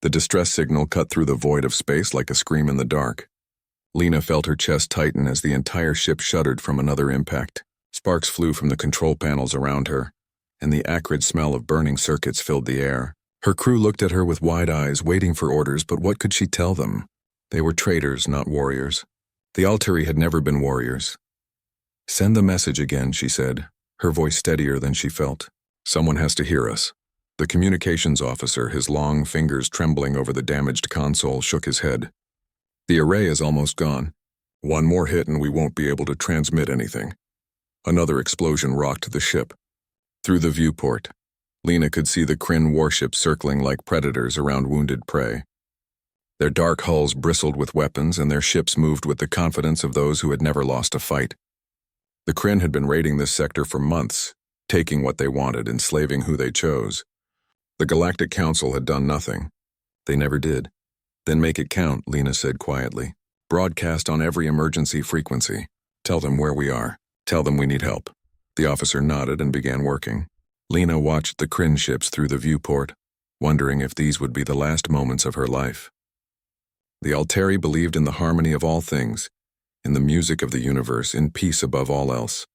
The distress signal cut through the void of space like a scream in the dark. Lena felt her chest tighten as the entire ship shuddered from another impact. Sparks flew from the control panels around her, and the acrid smell of burning circuits filled the air. Her crew looked at her with wide eyes, waiting for orders, but what could she tell them? They were traitors, not warriors. The Alteri had never been warriors. "Send the message again," she said, her voice steadier than she felt. "Someone has to hear us." The communications officer, his long fingers trembling over the damaged console, shook his head. "The array is almost gone. One more hit and we won't be able to transmit anything." Another explosion rocked the ship. Through the viewport, Lena could see the Kryn warships circling like predators around wounded prey. Their dark hulls bristled with weapons, and their ships moved with the confidence of those who had never lost a fight. The Kryn had been raiding this sector for months, taking what they wanted, enslaving who they chose. The Galactic Council had done nothing. They never did. "Then make it count," Lena said quietly. "Broadcast on every emergency frequency. Tell them where we are. Tell them we need help." The officer nodded and began working. Lena watched the Kryn ships through the viewport, wondering if these would be the last moments of her life. The Alteri believed in the harmony of all things, in the music of the universe, in peace above all else.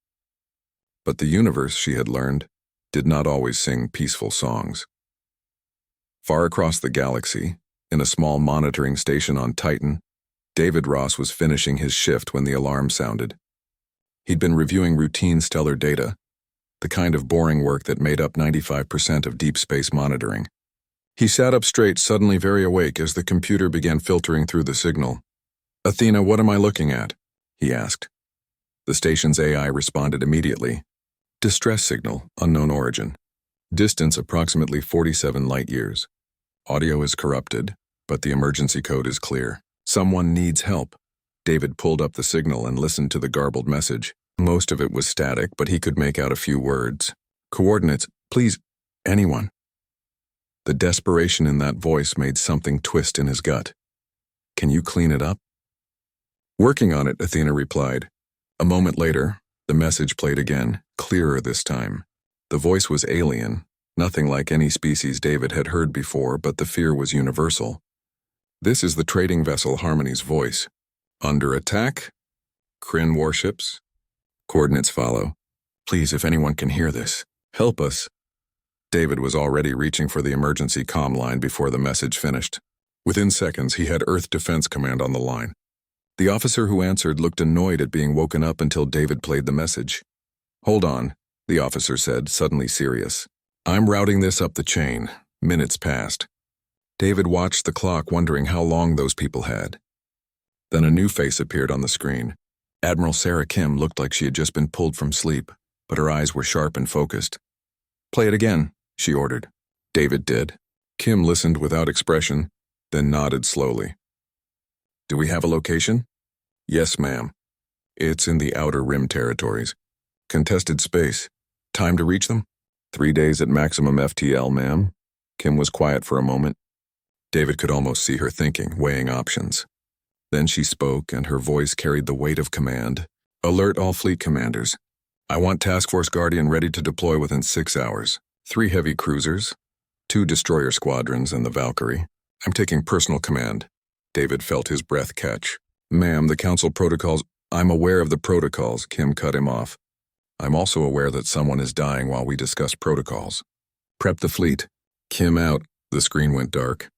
But the universe, she had learned, did not always sing peaceful songs. Far across the galaxy, in a small monitoring station on Titan, David Ross was finishing his shift when the alarm sounded. He'd been reviewing routine stellar data, the kind of boring work that made up 95% of deep space monitoring. He sat up straight, suddenly very awake, as the computer began filtering through the signal. "Athena, what am I looking at?" he asked. The station's AI responded immediately. "Distress signal, unknown origin. Distance approximately 47 light-years. Audio is corrupted, but the emergency code is clear. Someone needs help." David pulled up the signal and listened to the garbled message. Most of it was static, but he could make out a few words. "Coordinates, please, anyone." The desperation in that voice made something twist in his gut. "Can you clean it up?" "Working on it," Athena replied. A moment later, the message played again, clearer this time. The voice was alien, nothing like any species David had heard before, but the fear was universal. "This is the trading vessel Harmony's voice. Under attack? Kryn warships? Coordinates follow. Please, if anyone can hear this, help us." David was already reaching for the emergency comm line before the message finished. Within seconds, he had Earth Defense Command on the line. The officer who answered looked annoyed at being woken up until David played the message. "Hold on," the officer said, suddenly serious. "I'm routing this up the chain." Minutes passed. David watched the clock, wondering how long those people had. Then a new face appeared on the screen. Admiral Sarah Kim looked like she had just been pulled from sleep, but her eyes were sharp and focused. "Play it again," she ordered. David did. Kim listened without expression, then nodded slowly. "Do we have a location?" "Yes, ma'am. It's in the Outer Rim territories. Contested space. Time to reach them?" 3 days at maximum FTL, ma'am." Kim was quiet for a moment. David could almost see her thinking, weighing options. Then she spoke, and her voice carried the weight of command. "Alert all fleet commanders. I want Task Force Guardian ready to deploy within 6 hours. 3 heavy cruisers, 2 destroyer squadrons, and the Valkyrie. I'm taking personal command." David felt his breath catch. "Ma'am, the Council protocols—" "I'm aware of the protocols," Kim cut him off. "I'm also aware that someone is dying while we discuss protocols. Prep the fleet." Kim out. The screen went dark.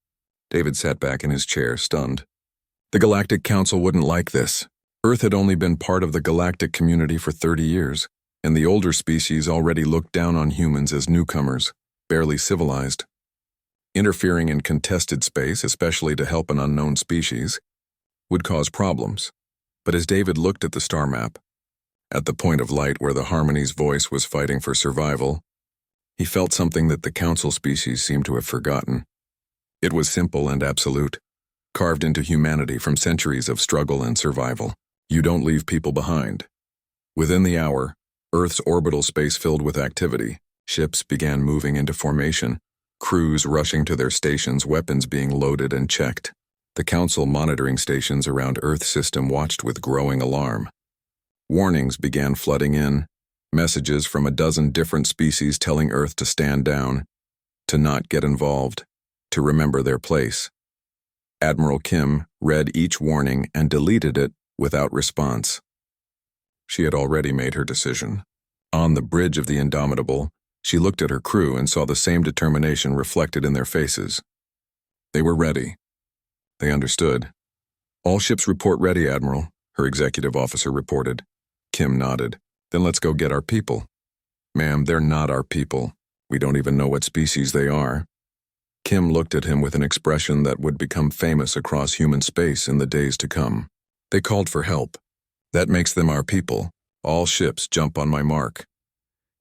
David sat back in his chair, stunned. The Galactic Council wouldn't like this. Earth had only been part of the galactic community for 30 years, and the older species already looked down on humans as newcomers, barely civilized. Interfering in contested space, especially to help an unknown species, would cause problems. But as David looked at the star map, at the point of light where the Harmony's voice was fighting for survival, he felt something that the Council species seemed to have forgotten. It was simple and absolute, carved into humanity from centuries of struggle and survival. You don't leave people behind. Within the hour, Earth's orbital space filled with activity. Ships began moving into formation, crews rushing to their stations, weapons being loaded and checked. The Council monitoring stations around Earth system watched with growing alarm. Warnings began flooding in, messages from a dozen different species telling Earth to stand down, to not get involved. to remember their place. Admiral Kim read each warning and deleted it without response. She had already made her decision. On the bridge of the Indomitable, she looked at her crew and saw the same determination reflected in their faces. They were ready. They understood. "All ships report ready, Admiral," her executive officer reported. Kim nodded. "Then let's go get our people." "Ma'am, they're not our people. We don't even know what species they are." Kim looked at him with an expression that would become famous across human space in the days to come. "They called for help. That makes them our people. All ships jump on my mark."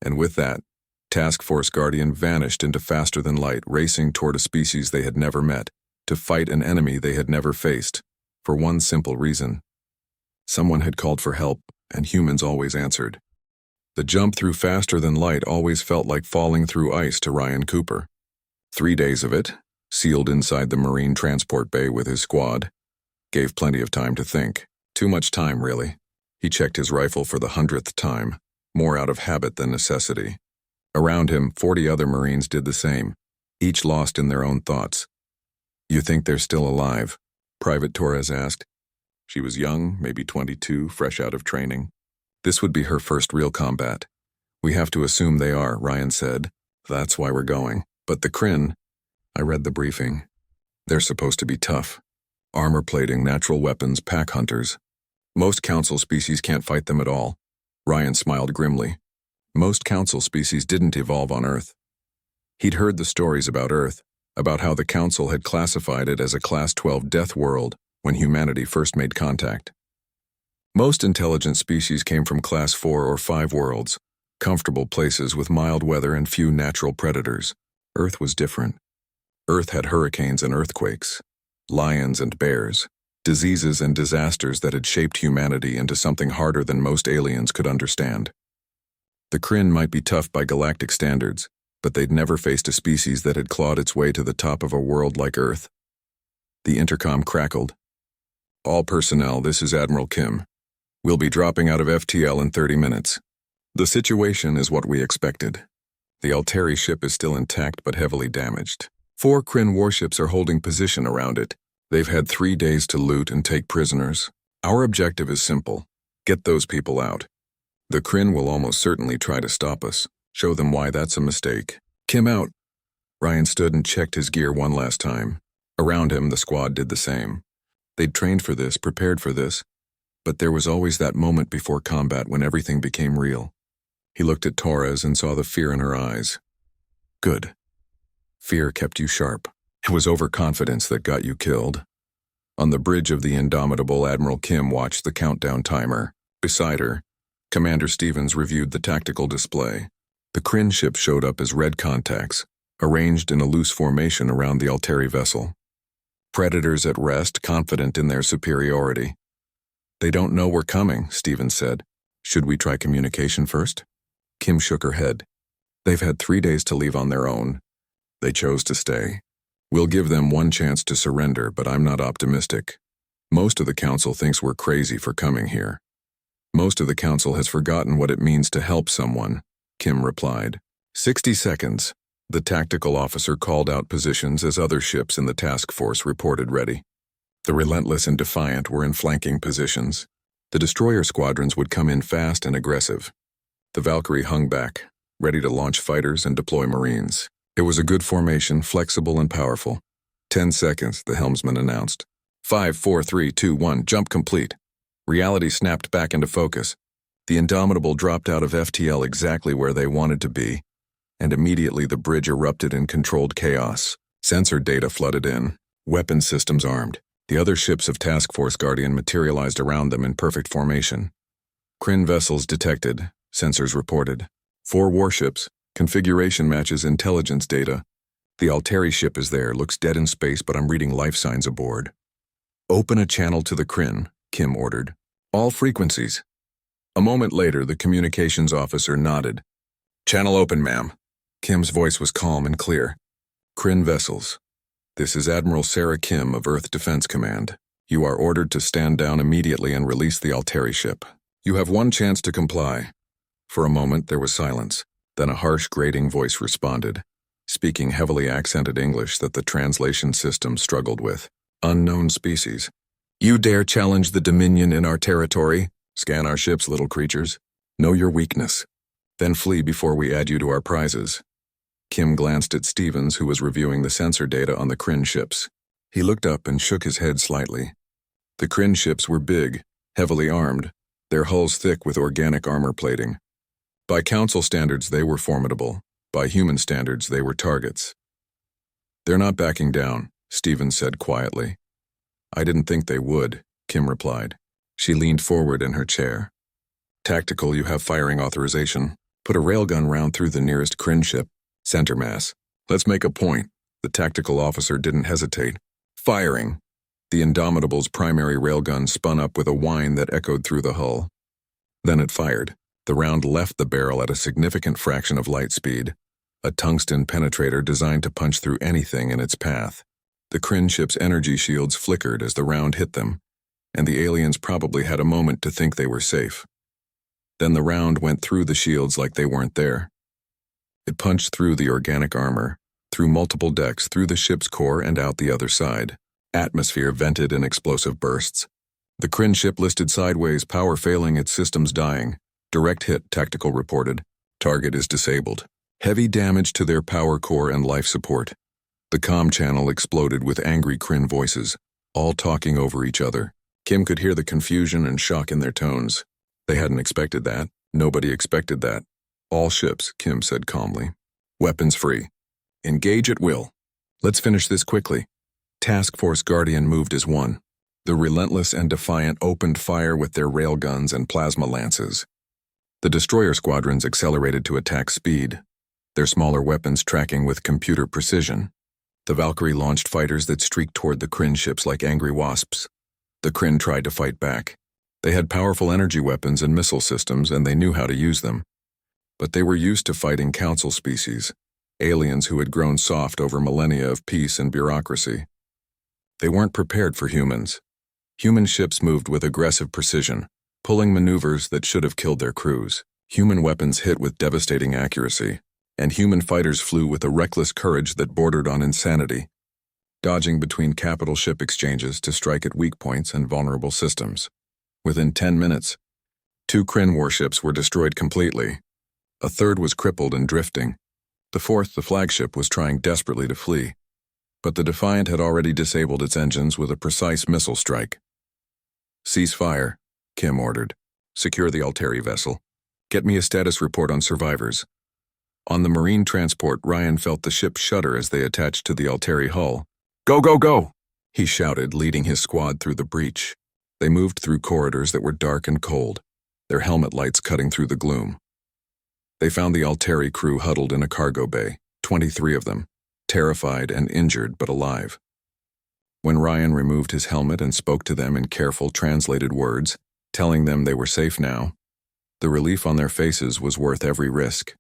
And with that, Task Force Guardian vanished into faster-than-light, racing toward a species they had never met, to fight an enemy they had never faced, for one simple reason. Someone had called for help, and humans always answered. The jump through faster-than-light always felt like falling through ice to Ryan Cooper. 3 days of it, sealed inside the Marine transport bay with his squad, gave plenty of time to think. Too much time, really. He checked his rifle for the 100th time, more out of habit than necessity. Around him, 40 other Marines did the same, each lost in their own thoughts. "You think they're still alive?" Private Torres asked. She was young, maybe 22, fresh out of training. This would be her first real combat. "We have to assume they are," Ryan said. "That's why we're going. But the Kryn," I read the briefing. "They're supposed to be tough. Armor plating, natural weapons, pack hunters. Most council species can't fight them at all." Ryan smiled grimly. Most council species didn't evolve on Earth. He'd heard the stories about Earth, about how the council had classified it as a Class 12 death world when humanity first made contact. Most intelligent species came from Class 4 or 5 worlds, comfortable places with mild weather and few natural predators. Earth was different. Earth had hurricanes and earthquakes, lions and bears, diseases and disasters that had shaped humanity into something harder than most aliens could understand. The Kryn might be tough by galactic standards, but they'd never faced a species that had clawed its way to the top of a world like Earth. The intercom crackled. "All personnel, this is Admiral Kim. We'll be dropping out of FTL in 30 minutes. The situation is what we expected. The Alteri ship is still intact but heavily damaged. 4 Kryn warships are holding position around it. They've had 3 days to loot and take prisoners. Our objective is simple. Get those people out. The Kryn will almost certainly try to stop us. Show them why that's a mistake. Kim out." Ryan stood and checked his gear one last time. Around him, the squad did the same. They'd trained for this, prepared for this, but there was always that moment before combat when everything became real. He looked at Torres and saw the fear in her eyes. "Good. Fear kept you sharp. It was overconfidence that got you killed." On the bridge of the Indomitable, Admiral Kim watched the countdown timer. Beside her, Commander Stevens reviewed the tactical display. The Kryn ship showed up as red contacts, arranged in a loose formation around the Alteri vessel. Predators at rest, confident in their superiority. "They don't know we're coming," Stevens said. "Should we try communication first?" Kim shook her head. "They've had 3 days to leave on their own. They chose to stay. We'll give them one chance to surrender, but I'm not optimistic. Most of the council thinks we're crazy for coming here. Most of the council has forgotten what it means to help someone," Kim replied. 60 seconds. The tactical officer called out positions as other ships in the task force reported ready. The Relentless and Defiant were in flanking positions. The destroyer squadrons would come in fast and aggressive. The Valkyrie hung back, ready to launch fighters and deploy Marines. It was a good formation, flexible and powerful. 10 seconds, the helmsman announced. 5, 4, 3, 2, 1, jump complete. Reality snapped back into focus. The Indomitable dropped out of FTL exactly where they wanted to be, and immediately the bridge erupted in controlled chaos. Sensor data flooded in, weapon systems armed. The other ships of Task Force Guardian materialized around them in perfect formation. Kryn vessels detected, sensors reported. 4 warships, configuration matches intelligence data. The Alteri ship is there, looks dead in space, but I'm reading life signs aboard. "Open a channel to the Kryn," Kim ordered. "All frequencies." A moment later, the communications officer nodded. "Channel open, ma'am." Kim's voice was calm and clear. "Kryn vessels. This is Admiral Sarah Kim of Earth Defense Command. You are ordered to stand down immediately and release the Alteri ship. You have one chance to comply." For a moment, there was silence. Then a harsh, grating voice responded. speaking heavily accented English that the translation system struggled with. Unknown species. You dare challenge the Dominion in our territory? Scan our ships, little creatures. Know your weakness. Then flee before we add you to our prizes. Kim glanced at Stevens, who was reviewing the sensor data on the Kryn ships. He looked up and shook his head slightly. The Kryn ships were big, heavily armed, their hulls thick with organic armor plating. By Council standards, they were formidable. By human standards, they were targets. They're not backing down, Stevens said quietly. I didn't think they would, Kim replied. She leaned forward in her chair. Tactical, you have firing authorization. Put a railgun round through the nearest Kryn ship. Center mass. Let's make a point. The tactical officer didn't hesitate. Firing. The Indomitable's primary railgun spun up with a whine that echoed through the hull. Then it fired. The round left the barrel at a significant fraction of light speed, a tungsten penetrator designed to punch through anything in its path. The Kryn ship's energy shields flickered as the round hit them, and the aliens probably had a moment to think they were safe. Then the round went through the shields like they weren't there. It punched through the organic armor, through multiple decks, through the ship's core and out the other side. Atmosphere vented in explosive bursts. The Kryn ship listed sideways, power failing, its systems dying. Direct hit, tactical reported. Target is disabled. Heavy damage to their power core and life support. The comm channel exploded with angry Kryn voices, all talking over each other. Kim could hear the confusion and shock in their tones. They hadn't expected that. Nobody expected that. All ships, Kim said calmly. Weapons free. Engage at will. Let's finish this quickly. Task Force Guardian moved as one. The Relentless and Defiant opened fire with their railguns and plasma lances. The destroyer squadrons accelerated to attack speed, their smaller weapons tracking with computer precision. The Valkyrie launched fighters that streaked toward the Kryn ships like angry wasps. The Kryn tried to fight back. They had powerful energy weapons and missile systems, and they knew how to use them. But they were used to fighting Council species, aliens who had grown soft over millennia of peace and bureaucracy. They weren't prepared for humans. Human ships moved with aggressive precision, pulling maneuvers that should have killed their crews. Human weapons hit with devastating accuracy, and human fighters flew with a reckless courage that bordered on insanity, dodging between capital ship exchanges to strike at weak points and vulnerable systems. Within 10 minutes, 2 Kryn warships were destroyed completely. A third was crippled and drifting. The fourth, the flagship, was trying desperately to flee, but the Defiant had already disabled its engines with a precise missile strike. Cease fire, Kim ordered. Secure the Alteri vessel. Get me a status report on survivors. On the marine transport, Ryan felt the ship shudder as they attached to the Alteri hull. Go, go, go! He shouted, leading his squad through the breach. They moved through corridors that were dark and cold, their helmet lights cutting through the gloom. They found the Alteri crew huddled in a cargo bay, 23 of them, terrified and injured but alive. When Ryan removed his helmet and spoke to them in careful translated words, telling them they were safe now, the relief on their faces was worth every risk.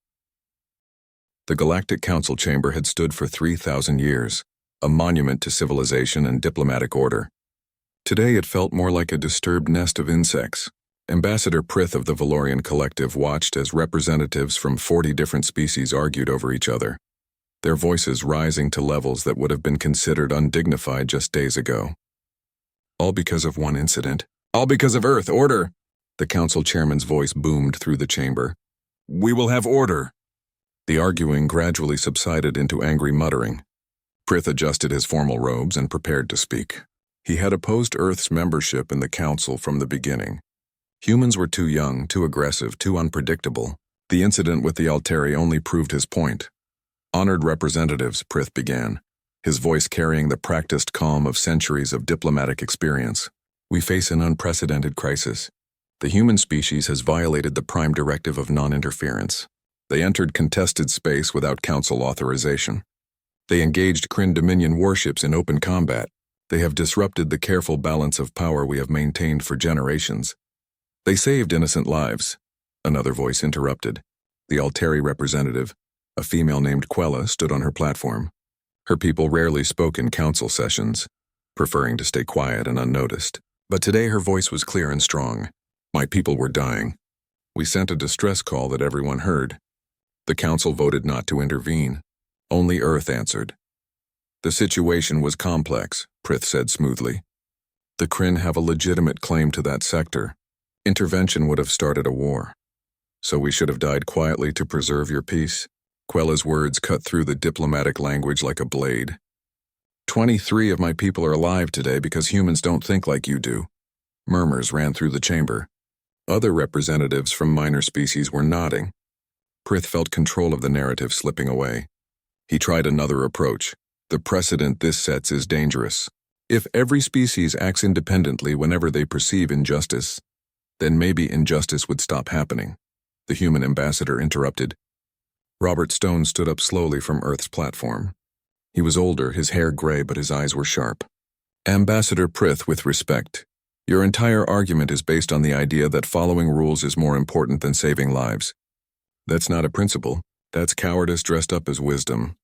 The Galactic Council chamber had stood for 3,000 years, a monument to civilization and diplomatic order. Today it felt more like a disturbed nest of insects. Ambassador Prith of the Valorian Collective watched as representatives from 40 different species argued over each other, their voices rising to levels that would have been considered undignified just days ago. All because of one incident. All because of Earth, order! The council chairman's voice boomed through the chamber. We will have order! The arguing gradually subsided into angry muttering. Prith adjusted his formal robes and prepared to speak. He had opposed Earth's membership in the council from the beginning. Humans were too young, too aggressive, too unpredictable. The incident with the Alteri only proved his point. Honored representatives, Prith began, his voice carrying the practiced calm of centuries of diplomatic experience. We face an unprecedented crisis. The human species has violated the prime directive of non-interference. They entered contested space without council authorization. They engaged Kryn Dominion warships in open combat. They have disrupted the careful balance of power we have maintained for generations. They saved innocent lives. Another voice interrupted. The Alteri representative, a female named Quella, stood on her platform. Her people rarely spoke in council sessions, preferring to stay quiet and unnoticed. But today her voice was clear and strong. My people were dying. We sent a distress call that everyone heard. The council voted not to intervene. Only Earth answered. The situation was complex, Prith said smoothly. The Kryn have a legitimate claim to that sector. Intervention would have started a war. So we should have died quietly to preserve your peace? Quella's words cut through the diplomatic language like a blade. 23 of my people are alive today because humans don't think like you do. Murmurs ran through the chamber. Other representatives from minor species were nodding. Prith felt control of the narrative slipping away. He tried another approach. The precedent this sets is dangerous. If every species acts independently whenever they perceive injustice, then maybe injustice would stop happening. The human ambassador interrupted. Robert Stone stood up slowly from Earth's platform. He was older, his hair gray, but his eyes were sharp. Ambassador Prith, with respect, your entire argument is based on the idea that following rules is more important than saving lives. That's not a principle. That's cowardice dressed up as wisdom.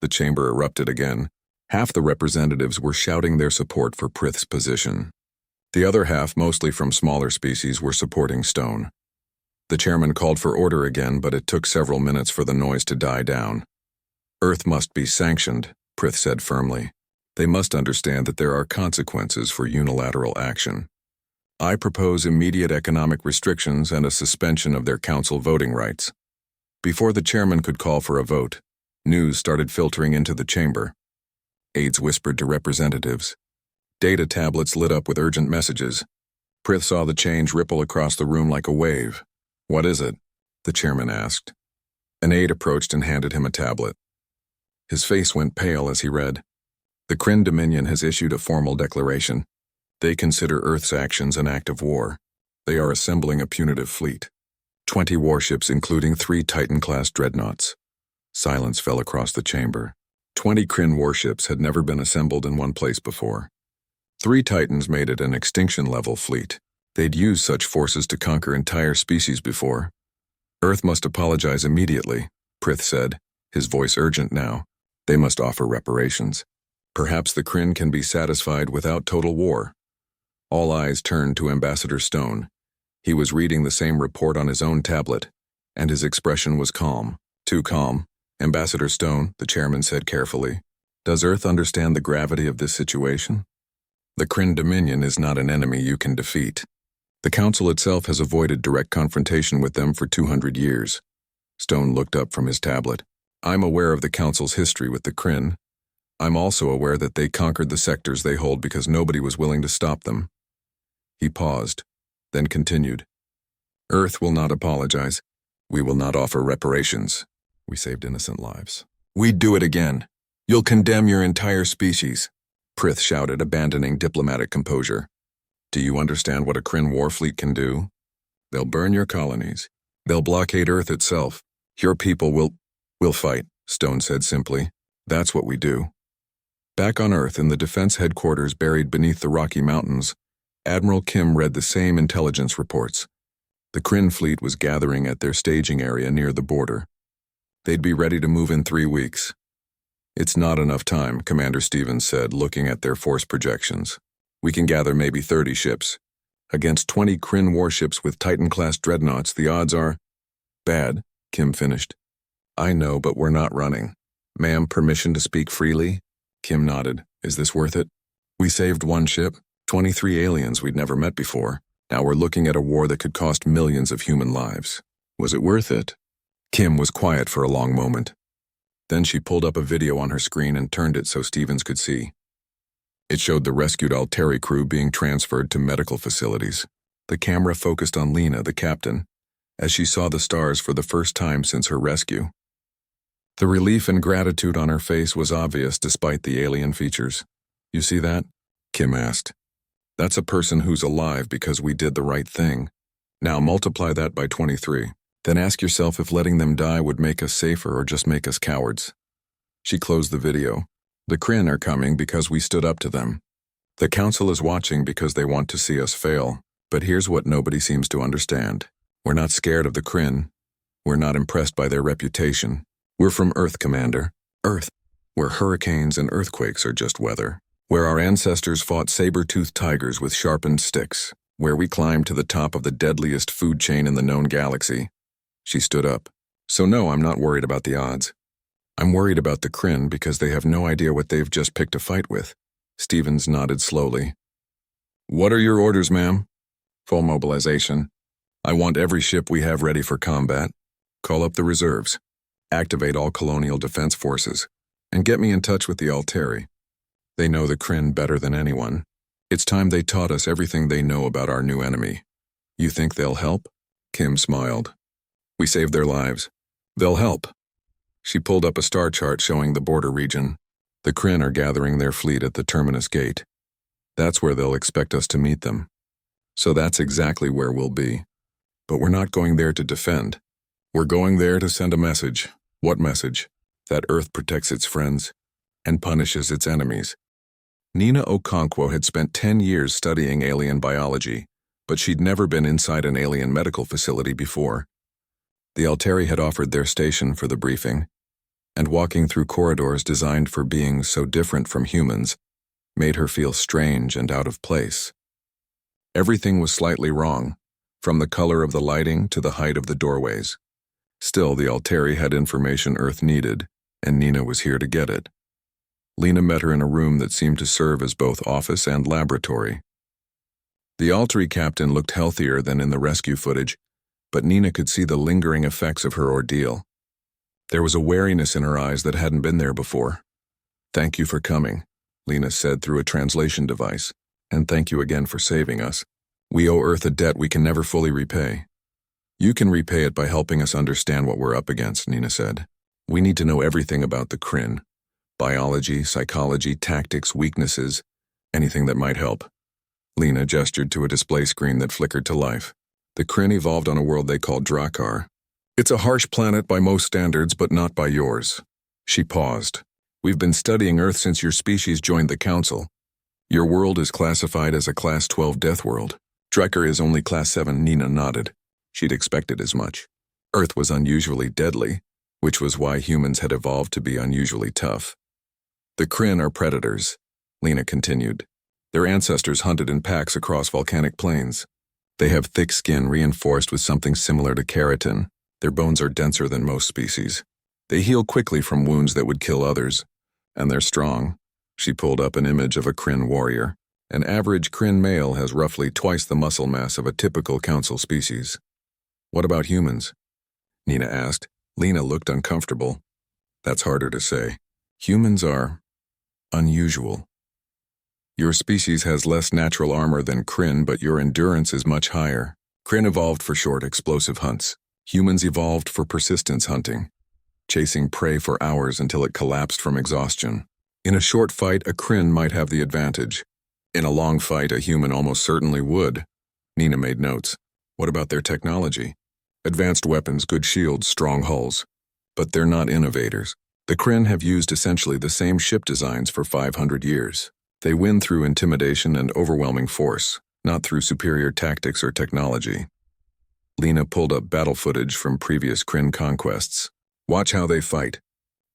The chamber erupted again. Half the representatives were shouting their support for Prith's position. The other half, mostly from smaller species, were supporting Stone. The chairman called for order again, but it took several minutes for the noise to die down. Earth must be sanctioned, Prith said firmly. They must understand that there are consequences for unilateral action. I propose immediate economic restrictions and a suspension of their council voting rights. Before the chairman could call for a vote, news started filtering into the chamber. Aides whispered to representatives. Data tablets lit up with urgent messages. Prith saw the change ripple across the room like a wave. What is it? The chairman asked. An aide approached and handed him a tablet. His face went pale as he read. The Kryn Dominion has issued a formal declaration. They consider Earth's actions an act of war. They are assembling a punitive fleet. 20 warships, including 3 Titan-class dreadnoughts. Silence fell across the chamber. 20 Kryn warships had never been assembled in one place before. 3 Titans made it an extinction-level fleet. They'd used such forces to conquer entire species before. Earth must apologize immediately, Prith said, his voice urgent now. They must offer reparations. Perhaps the Kryn can be satisfied without total war. All eyes turned to Ambassador Stone. He was reading the same report on his own tablet, and his expression was calm. Too calm. Ambassador Stone, the chairman said carefully, does Earth understand the gravity of this situation? The Kryn Dominion is not an enemy you can defeat. The Council itself has avoided direct confrontation with them for 200 years. Stone looked up from his tablet. I'm aware of the Council's history with the Kryn. I'm also aware that they conquered the sectors they hold because nobody was willing to stop them. He paused, then continued. Earth will not apologize. We will not offer reparations. We saved innocent lives. We'd do it again. You'll condemn your entire species, Prith shouted, abandoning diplomatic composure. Do you understand what a Kryn war fleet can do? They'll burn your colonies. They'll blockade Earth itself. Your people will fight, Stone said simply. That's what we do. Back on Earth in the defense headquarters buried beneath the Rocky Mountains, Admiral Kim read the same intelligence reports. The Kryn fleet was gathering at their staging area near the border. They'd be ready to move in 3 weeks. It's not enough time, Commander Stevens said, looking at their force projections. We can gather maybe 30 ships. Against 20 Kryn warships with Titan-class dreadnoughts, the odds are bad, Kim finished. I know, but we're not running. Ma'am, permission to speak freely? Kim nodded. Is this worth it? We saved 1 ship, 23 aliens we'd never met before. Now we're looking at a war that could cost millions of human lives. Was it worth it? Kim was quiet for a long moment. Then she pulled up a video on her screen and turned it so Stevens could see. It showed the rescued Alteri crew being transferred to medical facilities. The camera focused on Lena, the captain, as she saw the stars for the first time since her rescue. The relief and gratitude on her face was obvious despite the alien features. You see that? Kim asked. That's a person who's alive because we did the right thing. Now multiply that by 23. Then ask yourself if letting them die would make us safer or just make us cowards. She closed the video. The Kryn are coming because we stood up to them. The Council is watching because they want to see us fail. But here's what nobody seems to understand. We're not scared of the Kryn. We're not impressed by their reputation. We're from Earth, Commander. Earth, where hurricanes and earthquakes are just weather. Where our ancestors fought saber-toothed tigers with sharpened sticks. Where we climbed to the top of the deadliest food chain in the known galaxy. She stood up. So no, I'm not worried about the odds. I'm worried about the Kryn because they have no idea what they've just picked a fight with. Stevens nodded slowly. What are your orders, ma'am? Full mobilization. I want every ship we have ready for combat. Call up the reserves. Activate all colonial defense forces. And get me in touch with the Alteri. They know the Kryn better than anyone. It's time they taught us everything they know about our new enemy. You think they'll help? Kim smiled. We saved their lives. They'll help. She pulled up a star chart showing the border region. The Kryn are gathering their fleet at the terminus gate. That's where they'll expect us to meet them. So that's exactly where we'll be. But we're not going there to defend. We're going there to send a message. What message? That Earth protects its friends and punishes its enemies. Nina Okonkwo had spent 10 years studying alien biology, but she'd never been inside an alien medical facility before. The Alteri had offered their station for the briefing, and walking through corridors designed for beings so different from humans made her feel strange and out of place. Everything was slightly wrong, from the color of the lighting to the height of the doorways. Still, the Alteri had information Earth needed, and Nina was here to get it. Lena met her in a room that seemed to serve as both office and laboratory. The Alteri captain looked healthier than in the rescue footage, but Nina could see the lingering effects of her ordeal. There was a wariness in her eyes that hadn't been there before. Thank you for coming, Lena said through a translation device, and thank you again for saving us. We owe Earth a debt we can never fully repay. You can repay it by helping us understand what we're up against, Nina said. We need to know everything about the Kryn. Biology, psychology, tactics, weaknesses, anything that might help. Lena gestured to a display screen that flickered to life. The Kryn evolved on a world they called Drakkar. It's a harsh planet by most standards, but not by yours. She paused. We've been studying Earth since your species joined the Council. Your world is classified as a Class 12 Deathworld. Drakkar is only Class 7, Nina nodded. She'd expected as much. Earth was unusually deadly, which was why humans had evolved to be unusually tough. The Kryn are predators, Lena continued. Their ancestors hunted in packs across volcanic plains. They have thick skin reinforced with something similar to keratin. Their bones are denser than most species. They heal quickly from wounds that would kill others. And they're strong. She pulled up an image of a Kryn warrior. An average Kryn male has roughly twice the muscle mass of a typical Council species. What about humans? Nina asked. Lena looked uncomfortable. That's harder to say. Humans are unusual. Your species has less natural armor than Kryn, but your endurance is much higher. Kryn evolved for short, explosive hunts. Humans evolved for persistence hunting, chasing prey for hours until it collapsed from exhaustion. In a short fight, a Kryn might have the advantage. In a long fight, a human almost certainly would. Nina made notes. What about their technology? Advanced weapons, good shields, strong hulls. But they're not innovators. The Kryn have used essentially the same ship designs for 500 years. They win through intimidation and overwhelming force, not through superior tactics or technology. Lena pulled up battle footage from previous Kryn conquests. Watch how they fight.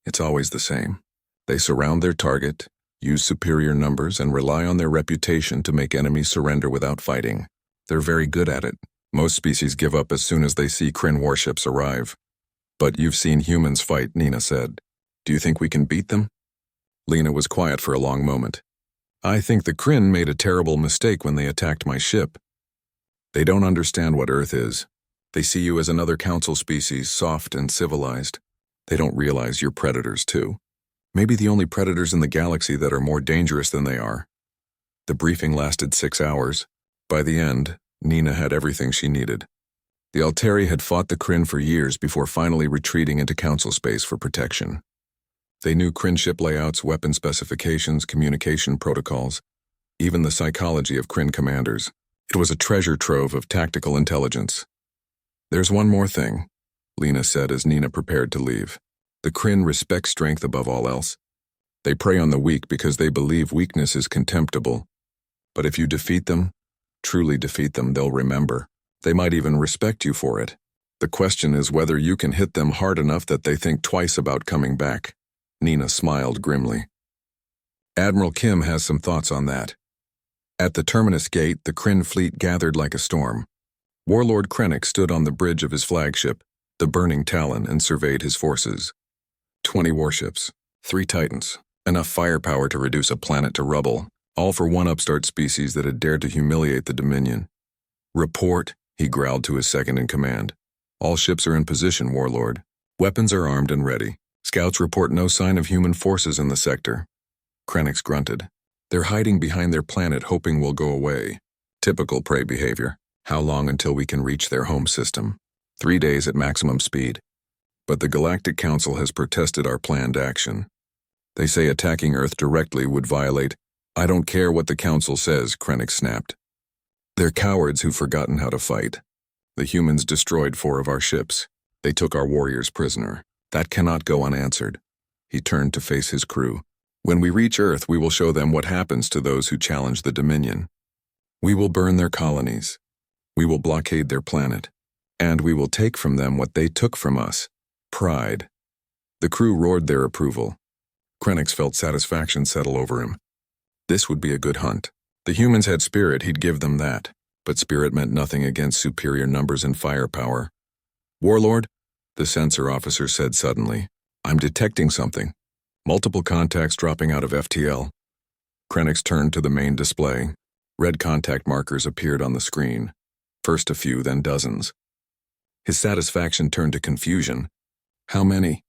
It's always the same. They surround their target, use superior numbers, and rely on their reputation to make enemies surrender without fighting. They're very good at it. Most species give up as soon as they see Kryn warships arrive. But you've seen humans fight, Nina said. Do you think we can beat them? Lena was quiet for a long moment. I think the Kryn made a terrible mistake when they attacked my ship. They don't understand what Earth is. They see you as another Council species, soft and civilized. They don't realize you're predators too. Maybe the only predators in the galaxy that are more dangerous than they are. The briefing lasted 6 hours. By the end, Nina had everything she needed. The Alteri had fought the Kryn for years before finally retreating into Council space for protection. They knew Kryn ship layouts, weapon specifications, communication protocols, even the psychology of Kryn commanders. It was a treasure trove of tactical intelligence. There's one more thing, Lena said as Nina prepared to leave. The Kryn respect strength above all else. They prey on the weak because they believe weakness is contemptible. But if you defeat them, truly defeat them, they'll remember. They might even respect you for it. The question is whether you can hit them hard enough that they think twice about coming back. Nina smiled grimly. Admiral Kim has some thoughts on that. At the terminus gate, the Kryn fleet gathered like a storm. Warlord Krennic stood on the bridge of his flagship, the Burning Talon, and surveyed his forces. 20 warships, 3 Titans, enough firepower to reduce a planet to rubble, all for one upstart species that had dared to humiliate the Dominion. "Report," he growled to his second in command. "All ships are in position, Warlord. Weapons are armed and ready. Scouts report no sign of human forces in the sector." Krennic grunted. "They're hiding behind their planet hoping we'll go away. Typical prey behavior. How long until we can reach their home system? 3 days at maximum speed. But the Galactic Council has protested our planned action. They say attacking Earth directly would violate—" "I don't care what the Council says," Krennic snapped. "They're cowards who've forgotten how to fight. The humans destroyed 4 of our ships. They took our warriors prisoner. That cannot go unanswered." He turned to face his crew. "When we reach Earth, we will show them what happens to those who challenge the Dominion. We will burn their colonies. We will blockade their planet. And we will take from them what they took from us: pride." The crew roared their approval. Krennic felt satisfaction settle over him. This would be a good hunt. The humans had spirit, he'd give them that. But spirit meant nothing against superior numbers and firepower. "Warlord," the sensor officer said suddenly, "I'm detecting something. Multiple contacts dropping out of FTL." Krennic turned to the main display. Red contact markers appeared on the screen. First a few, then dozens. His satisfaction turned to confusion. "How many?"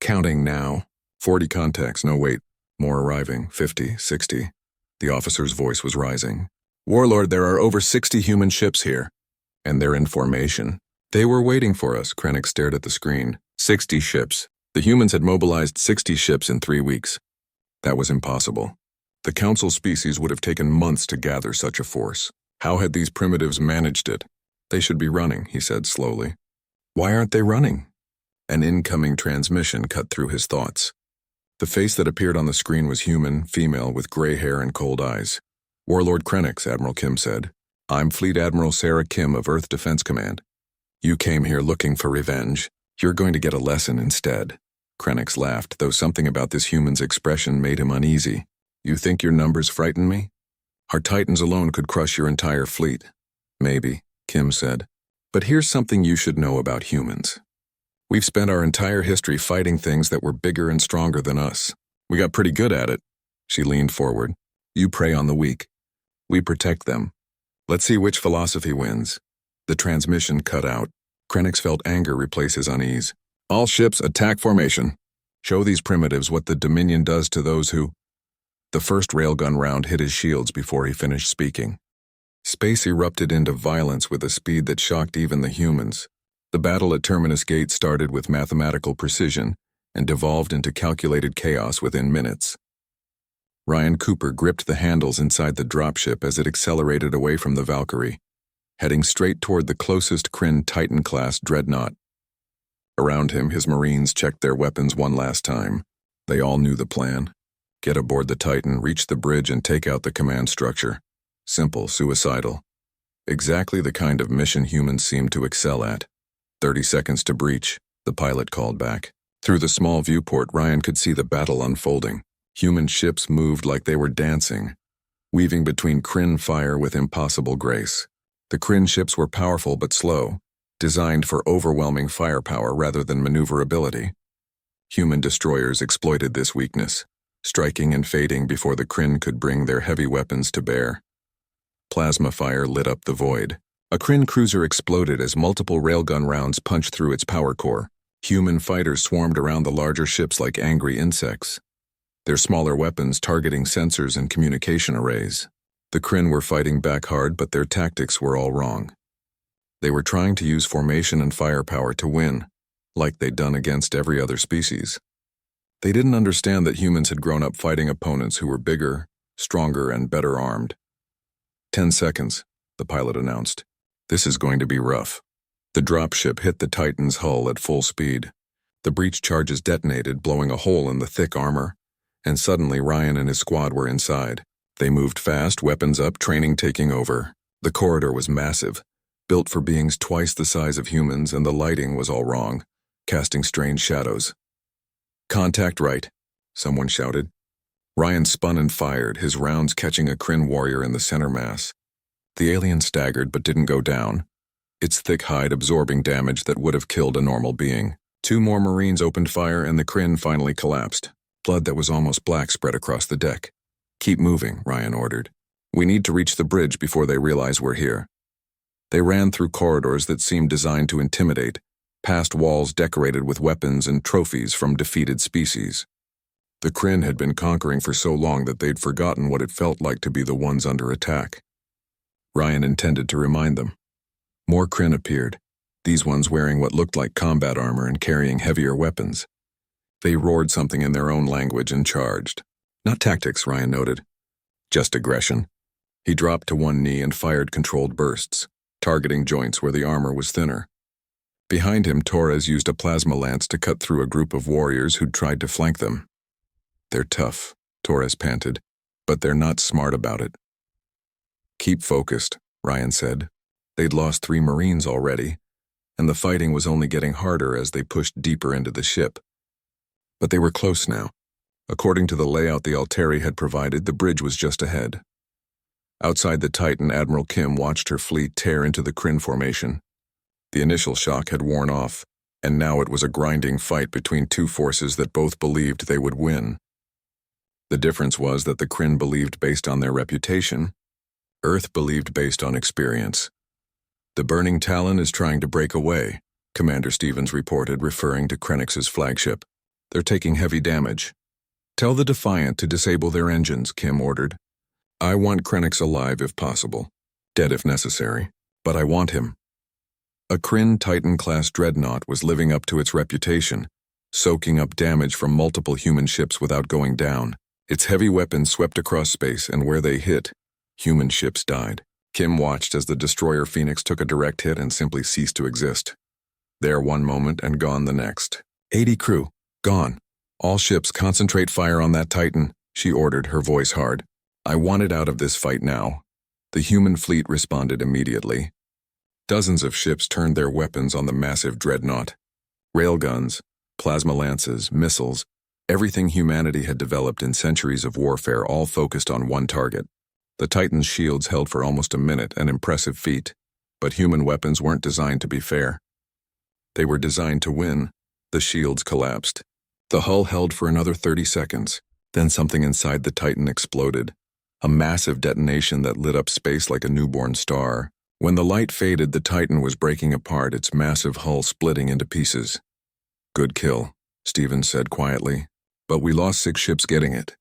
"Counting now. 40 contacts, no wait. More arriving, 50, 60. The officer's voice was rising. "Warlord, there are over 60 human ships here. And they're in formation. They were waiting for us." Krennic stared at the screen. 60 ships. The humans had mobilized 60 ships in 3 weeks. That was impossible. The Council species would have taken months to gather such a force. How had these primitives managed it? "They should be running," he said slowly. "Why aren't they running?" An incoming transmission cut through his thoughts. The face that appeared on the screen was human, female, with gray hair and cold eyes. "Warlord Krennic," Admiral Kim said. "I'm Fleet Admiral Sarah Kim of Earth Defense Command. You came here looking for revenge. You're going to get a lesson instead." Krennic laughed, though something about this human's expression made him uneasy. "You think your numbers frighten me? Our Titans alone could crush your entire fleet." "Maybe," Kim said. "But here's something you should know about humans. We've spent our entire history fighting things that were bigger and stronger than us. We got pretty good at it." She leaned forward. "You prey on the weak. We protect them. Let's see which philosophy wins." The transmission cut out. Krennic felt anger replace his unease. "All ships, attack formation. Show these primitives what the Dominion does to those who—" The first railgun round hit his shields before he finished speaking. Space erupted into violence with a speed that shocked even the humans. The battle at Terminus Gate started with mathematical precision and devolved into calculated chaos within minutes. Ryan Cooper gripped the handles inside the dropship as it accelerated away from the Valkyrie, heading straight toward the closest Kryn Titan-class dreadnought. Around him, his Marines checked their weapons one last time. They all knew the plan. Get aboard the Titan, reach the bridge, and take out the command structure. Simple, suicidal. Exactly the kind of mission humans seemed to excel at. 30 seconds to breach, the pilot called back. Through the small viewport, Ryan could see the battle unfolding. Human ships moved like they were dancing, weaving between Kryn fire with impossible grace. The Kryn ships were powerful but slow, designed for overwhelming firepower rather than maneuverability. Human destroyers exploited this weakness, striking and fading before the Kryn could bring their heavy weapons to bear. Plasma fire lit up the void. A Kryn cruiser exploded as multiple railgun rounds punched through its power core. Human fighters swarmed around the larger ships like angry insects, their smaller weapons targeting sensors and communication arrays. The Kryn were fighting back hard, but their tactics were all wrong. They were trying to use formation and firepower to win, like they'd done against every other species. They didn't understand that humans had grown up fighting opponents who were bigger, stronger, and better armed. 10 seconds, the pilot announced. "This is going to be rough." The dropship hit the Titan's hull at full speed. The breach charges detonated, blowing a hole in the thick armor, and suddenly Ryan and his squad were inside. They moved fast, weapons up, training taking over. The corridor was massive, built for beings twice the size of humans, and the lighting was all wrong, casting strange shadows. "Contact right," someone shouted. Ryan spun and fired, his rounds catching a Kryn warrior in the center mass. The alien staggered but didn't go down, its thick hide absorbing damage that would have killed a normal being. Two more Marines opened fire and the Kryn finally collapsed. Blood that was almost black spread across the deck. "Keep moving," Ryan ordered. "We need to reach the bridge before they realize we're here." They ran through corridors that seemed designed to intimidate, past walls decorated with weapons and trophies from defeated species. The Kryn had been conquering for so long that they'd forgotten what it felt like to be the ones under attack. Ryan intended to remind them. More Kryn appeared, these ones wearing what looked like combat armor and carrying heavier weapons. They roared something in their own language and charged. Not tactics, Ryan noted. Just aggression. He dropped to one knee and fired controlled bursts, targeting joints where the armor was thinner. Behind him, Torres used a plasma lance to cut through a group of warriors who'd tried to flank them. "They're tough," Torres panted, "but they're not smart about it." "Keep focused," Ryan said. They'd lost 3 Marines already, and the fighting was only getting harder as they pushed deeper into the ship. But they were close now. According to the layout the Alteri had provided, the bridge was just ahead. Outside the Titan, Admiral Kim watched her fleet tear into the Kryn formation. The initial shock had worn off, and now it was a grinding fight between two forces that both believed they would win. The difference was that the Kryn believed based on their reputation. Earth believed based on experience. "The Burning Talon is trying to break away," Commander Stevens reported, referring to Krennic's flagship. "They're taking heavy damage." "Tell the Defiant to disable their engines," Kim ordered. "I want Krennic alive if possible, dead if necessary, but I want him." A Kryn Titan-class dreadnought was living up to its reputation, soaking up damage from multiple human ships without going down. Its heavy weapons swept across space, and where they hit, human ships died. Kim watched as the destroyer Phoenix took a direct hit and simply ceased to exist. There one moment and gone the next. 80 crew, gone. "All ships concentrate fire on that Titan," she ordered, her voice hard. "I want it out of this fight now." The human fleet responded immediately. Dozens of ships turned their weapons on the massive dreadnought. Railguns, plasma lances, missiles, everything humanity had developed in centuries of warfare, all focused on one target. The Titan's shields held for almost a minute, an impressive feat, but human weapons weren't designed to be fair. They were designed to win. The shields collapsed. The hull held for another 30 seconds. Then something inside the Titan exploded, a massive detonation that lit up space like a newborn star. When the light faded, the Titan was breaking apart, its massive hull splitting into pieces. "Good kill," Stevens said quietly. "But we lost 6 ships getting it."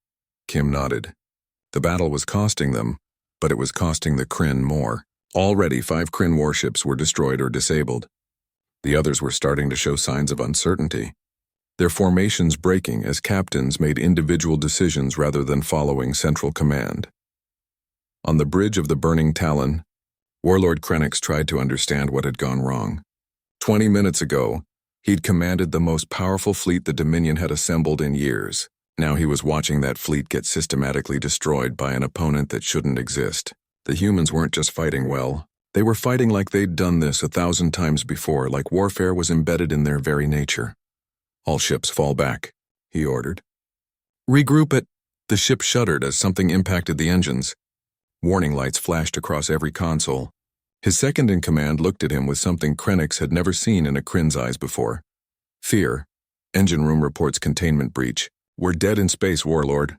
Kim nodded. The battle was costing them, but it was costing the Kryn more. Already 5 Kryn warships were destroyed or disabled. The others were starting to show signs of uncertainty, their formations breaking as captains made individual decisions rather than following central command. On the bridge of the Burning Talon, Warlord Krennic tried to understand what had gone wrong. 20 minutes ago, he'd commanded the most powerful fleet the Dominion had assembled in years. Now he was watching that fleet get systematically destroyed by an opponent that shouldn't exist. The humans weren't just fighting well. They were fighting like they'd done this 1,000 times before, like warfare was embedded in their very nature. "All ships fall back," he ordered. "Regroup at..." The ship shuddered as something impacted the engines. Warning lights flashed across every console. His second-in-command looked at him with something Krennic had never seen in a Kryn's eyes before. Fear. "Engine room reports containment breach. We're dead in space, Warlord."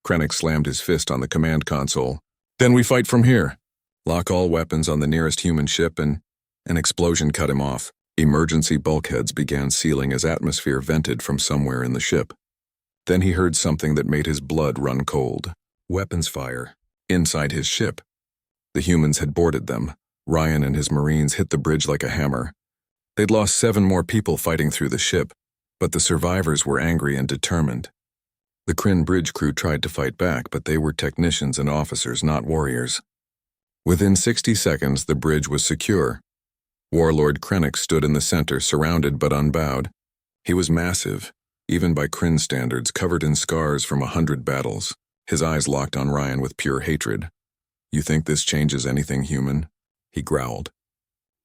Krennic slammed his fist on the command console. "Then we fight from here. Lock all weapons on the nearest human ship," and an explosion cut him off. Emergency bulkheads began sealing as atmosphere vented from somewhere in the ship. Then he heard something that made his blood run cold. Weapons fire. Inside his ship. The humans had boarded them. Ryan and his Marines hit the bridge like a hammer. They'd lost 7 more people fighting through the ship, but the survivors were angry and determined. The Kryn bridge crew tried to fight back, but they were technicians and officers, not warriors. Within 60 seconds, the bridge was secure. Warlord Krennic stood in the center, surrounded but unbowed. He was massive, even by Kryn standards, covered in scars from 100 battles. His eyes locked on Ryan with pure hatred. "You think this changes anything, human?" he growled.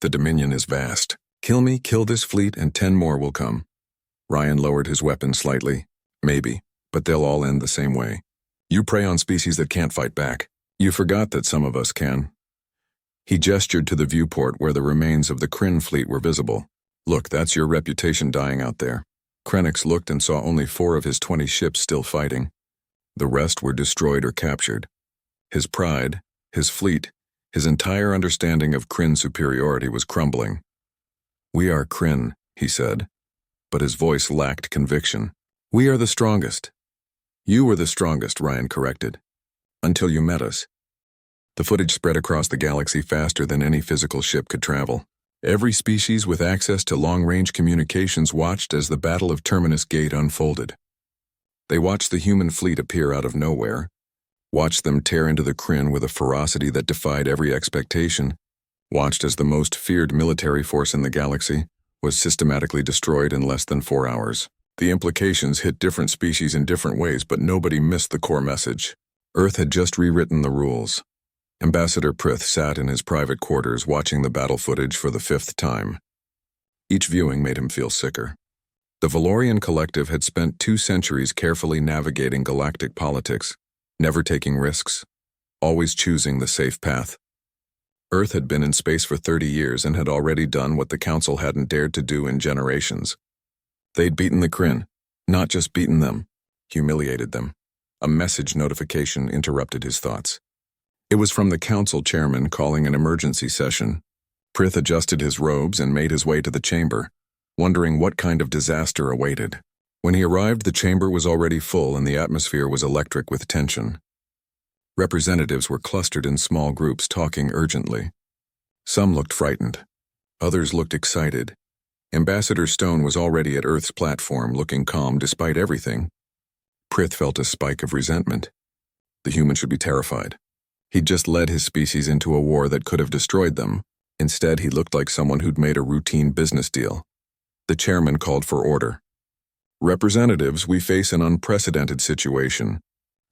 "The Dominion is vast. Kill me, kill this fleet, and 10 more will come." Ryan lowered his weapon slightly. "Maybe, but they'll all end the same way. You prey on species that can't fight back. You forgot that some of us can." He gestured to the viewport where the remains of the Kryn fleet were visible. Look, that's your reputation dying out there. Krennic looked and saw only 4 of his 20 ships still fighting. The rest were destroyed or captured. His pride, his fleet, his entire understanding of Kryn's superiority was crumbling. "We are Kryn," he said, but his voice lacked conviction. "We are the strongest." "You were the strongest," Ryan corrected. "Until you met us." The footage spread across the galaxy faster than any physical ship could travel. Every species with access to long-range communications watched as the Battle of Terminus Gate unfolded. They watched the human fleet appear out of nowhere, watched them tear into the Kryn with a ferocity that defied every expectation, watched as the most feared military force in the galaxy was systematically destroyed in less than 4 hours. The implications hit different species in different ways, but nobody missed the core message. Earth had just rewritten the rules. Ambassador Prith sat in his private quarters watching the battle footage for the 5th time. Each viewing made him feel sicker. The Valorian Collective had spent 2 centuries carefully navigating galactic politics, never taking risks, always choosing the safe path. Earth had been in space for 30 years and had already done what the Council hadn't dared to do in generations. They'd beaten the Kryn, not just beaten them, humiliated them. A message notification interrupted his thoughts. It was from the Council chairman calling an emergency session. Prith adjusted his robes and made his way to the chamber, wondering what kind of disaster awaited. When he arrived, the chamber was already full and the atmosphere was electric with tension. Representatives were clustered in small groups talking urgently. Some looked frightened. Others looked excited. Ambassador Stone was already at Earth's platform, looking calm despite everything. Prith felt a spike of resentment. The human should be terrified. He'd just led his species into a war that could have destroyed them. Instead, he looked like someone who'd made a routine business deal. The chairman called for order. "Representatives, we face an unprecedented situation.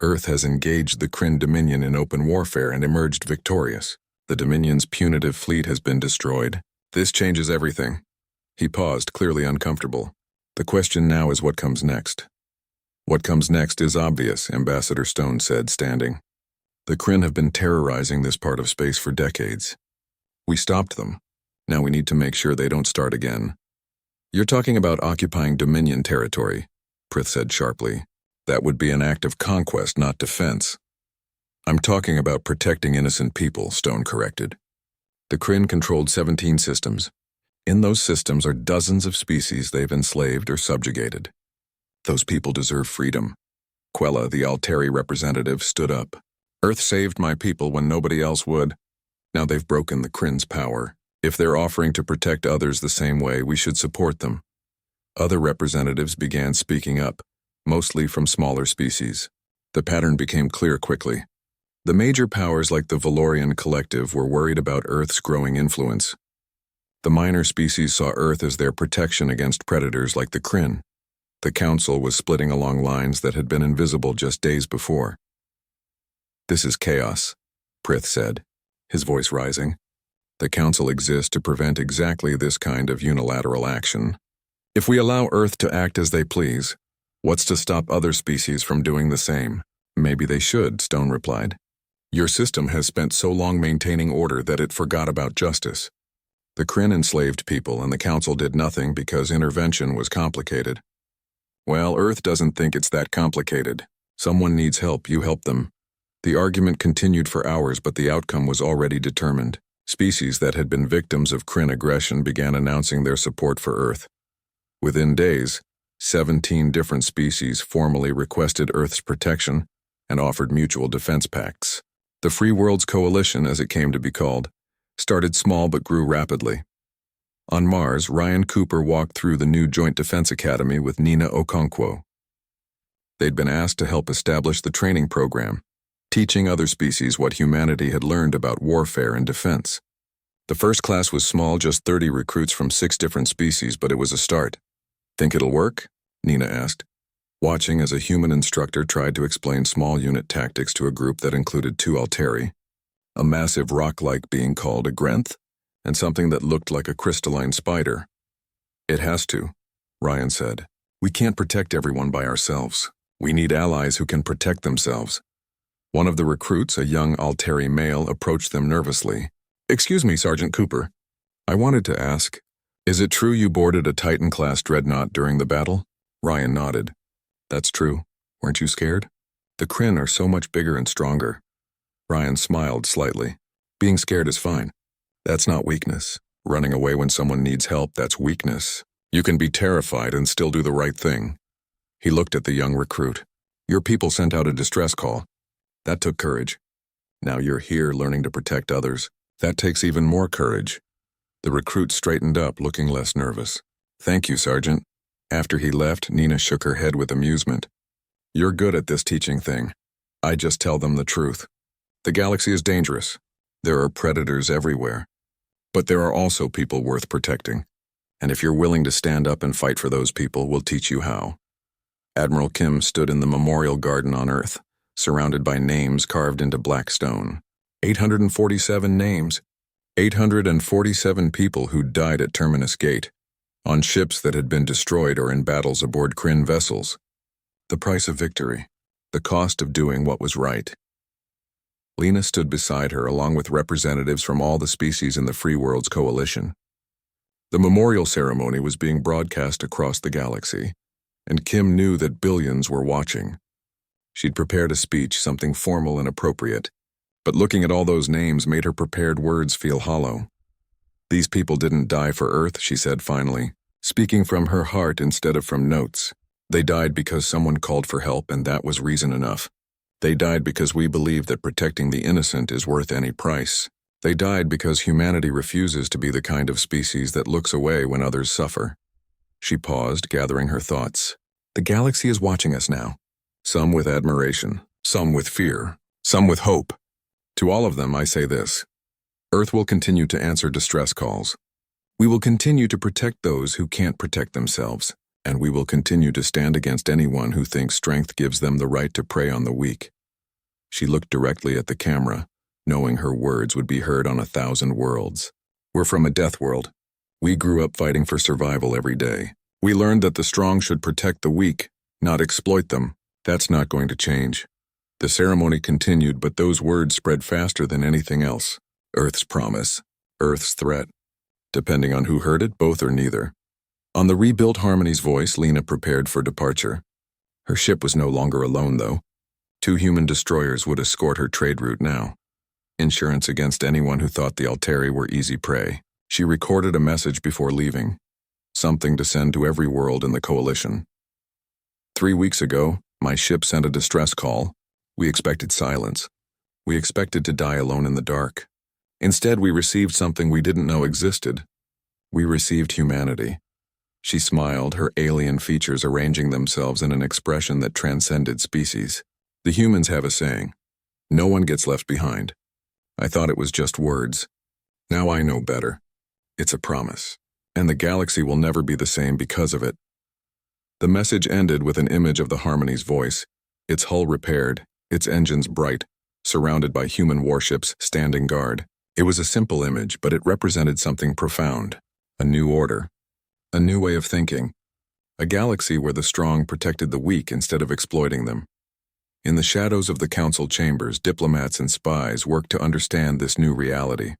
Earth has engaged the Kryn Dominion in open warfare and emerged victorious. The Dominion's punitive fleet has been destroyed. This changes everything." He paused, clearly uncomfortable. "The question now is what comes next." "What comes next is obvious," Ambassador Stone said, standing. "The Kryn have been terrorizing this part of space for decades. We stopped them. Now we need to make sure they don't start again." "You're talking about occupying Dominion territory," Prith said sharply. "That would be an act of conquest, not defense." "I'm talking about protecting innocent people," Stone corrected. "The Kryn controlled 17 systems. In those systems are dozens of species they've enslaved or subjugated. Those people deserve freedom." Quella, the Alteri representative, stood up. "Earth saved my people when nobody else would. Now they've broken the Kryn's power. If they're offering to protect others the same way, we should support them." Other representatives began speaking up, mostly from smaller species. The pattern became clear quickly. The major powers like the Valorian Collective were worried about Earth's growing influence. The minor species saw Earth as their protection against predators like the Kryn. The Council was splitting along lines that had been invisible just days before. "This is chaos," Prith said, his voice rising. "The Council exists to prevent exactly this kind of unilateral action. If we allow Earth to act as they please, what's to stop other species from doing the same?" "Maybe they should," Stone replied. "Your system has spent so long maintaining order that it forgot about justice. The Kryn enslaved people and the Council did nothing because intervention was complicated. Well, Earth doesn't think it's that complicated. Someone needs help, you help them." The argument continued for hours, but the outcome was already determined. Species that had been victims of Kryn aggression began announcing their support for Earth. Within days, 17 different species formally requested Earth's protection and offered mutual defense pacts. The Free Worlds Coalition, as it came to be called, started small but grew rapidly. On Mars, Ryan Cooper walked through the new Joint Defense Academy with Nina Okonkwo. They'd been asked to help establish the training program, teaching other species what humanity had learned about warfare and defense. The first class was small, just 30 recruits from 6 different species, but it was a start. "Think it'll work?" Nina asked, watching as a human instructor tried to explain small unit tactics to a group that included 2 Alteri, a massive rock-like being called a Grenth, and something that looked like a crystalline spider. "It has to," Ryan said. "We can't protect everyone by ourselves. We need allies who can protect themselves." One of the recruits, a young Alteri male, approached them nervously. "Excuse me, Sergeant Cooper. I wanted to ask, Is it true you boarded a Titan-class dreadnought during the battle? Ryan nodded. That's true. Weren't you scared? The Kryn are so much bigger and stronger. Ryan smiled slightly. Being scared is fine. That's not weakness. Running away when someone needs help, that's weakness. You can be terrified and still do the right thing. He looked at the young recruit. Your people sent out a distress call. That took courage. Now you're here learning to protect others. That takes even more courage. The recruit straightened up, looking less nervous. Thank you, Sergeant. After he left, Nina shook her head with amusement. You're good at this teaching thing. I just tell them the truth. The galaxy is dangerous. There are predators everywhere. But there are also people worth protecting. And if you're willing to stand up and fight for those people, we'll teach you how. Admiral Kim stood in the memorial garden on Earth, surrounded by names carved into black stone. 847 names. 847 people who died at Terminus Gate, on ships that had been destroyed or in battles aboard Kryn vessels. The price of victory. The cost of doing what was right. Lena stood beside her along with representatives from all the species in the Free Worlds Coalition. The memorial ceremony was being broadcast across the galaxy, and Kim knew that billions were watching. She'd prepared a speech, something formal and appropriate, but looking at all those names made her prepared words feel hollow. These people didn't die for Earth, she said finally, speaking from her heart instead of from notes. They died because someone called for help, and that was reason enough. They died because we believe that protecting the innocent is worth any price. They died because humanity refuses to be the kind of species that looks away when others suffer. She paused, gathering her thoughts. The galaxy is watching us now. Some with admiration, some with fear, some with hope. To all of them, I say this. Earth will continue to answer distress calls. We will continue to protect those who can't protect themselves, and we will continue to stand against anyone who thinks strength gives them the right to prey on the weak. She looked directly at the camera, knowing her words would be heard on 1,000 worlds. We're from a death world. We grew up fighting for survival every day. We learned that the strong should protect the weak, not exploit them. That's not going to change. The ceremony continued, but those words spread faster than anything else. Earth's promise, Earth's threat. Depending on who heard it, both or neither. On the rebuilt Harmony's voice, Lena prepared for departure. Her ship was no longer alone, though. 2 human destroyers would escort her trade route now. Insurance against anyone who thought the Alteri were easy prey. She recorded a message before leaving. Something to send to every world in the Coalition. 3 weeks ago, my ship sent a distress call. We expected silence. We expected to die alone in the dark. Instead, we received something we didn't know existed. We received humanity. She smiled, her alien features arranging themselves in an expression that transcended species. The humans have a saying, no one gets left behind. I thought it was just words. Now I know better. It's a promise, and the galaxy will never be the same because of it. The message ended with an image of the Harmony's voice, its hull repaired, its engines bright, surrounded by human warships standing guard. It was a simple image, but it represented something profound. A new order. A new way of thinking. A galaxy where the strong protected the weak instead of exploiting them. In the shadows of the council chambers, diplomats and spies worked to understand this new reality.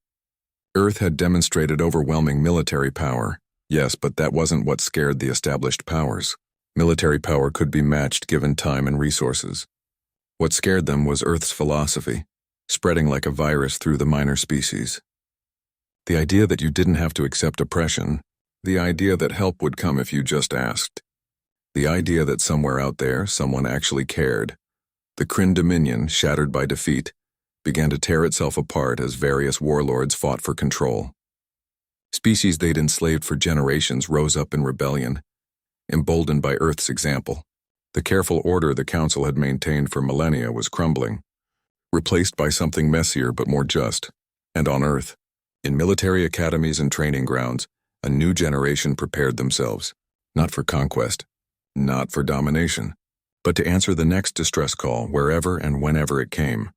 Earth had demonstrated overwhelming military power. Yes, but that wasn't what scared the established powers. Military power could be matched given time and resources. What scared them was Earth's philosophy, spreading like a virus through the minor species. The idea that you didn't have to accept oppression, the idea that help would come if you just asked, the idea that somewhere out there someone actually cared. The Kryn Dominion, shattered by defeat, began to tear itself apart as various warlords fought for control. Species they'd enslaved for generations rose up in rebellion, emboldened by Earth's example. The careful order the Council had maintained for millennia was crumbling, replaced by something messier but more just. And on Earth, in military academies and training grounds, a new generation prepared themselves, not for conquest, not for domination, but to answer the next distress call wherever and whenever it came.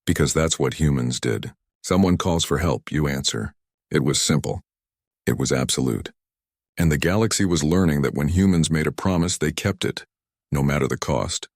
Because that's what humans did. Someone calls for help, you answer. It was simple. It was absolute. And the galaxy was learning that when humans made a promise, they kept it, no matter the cost.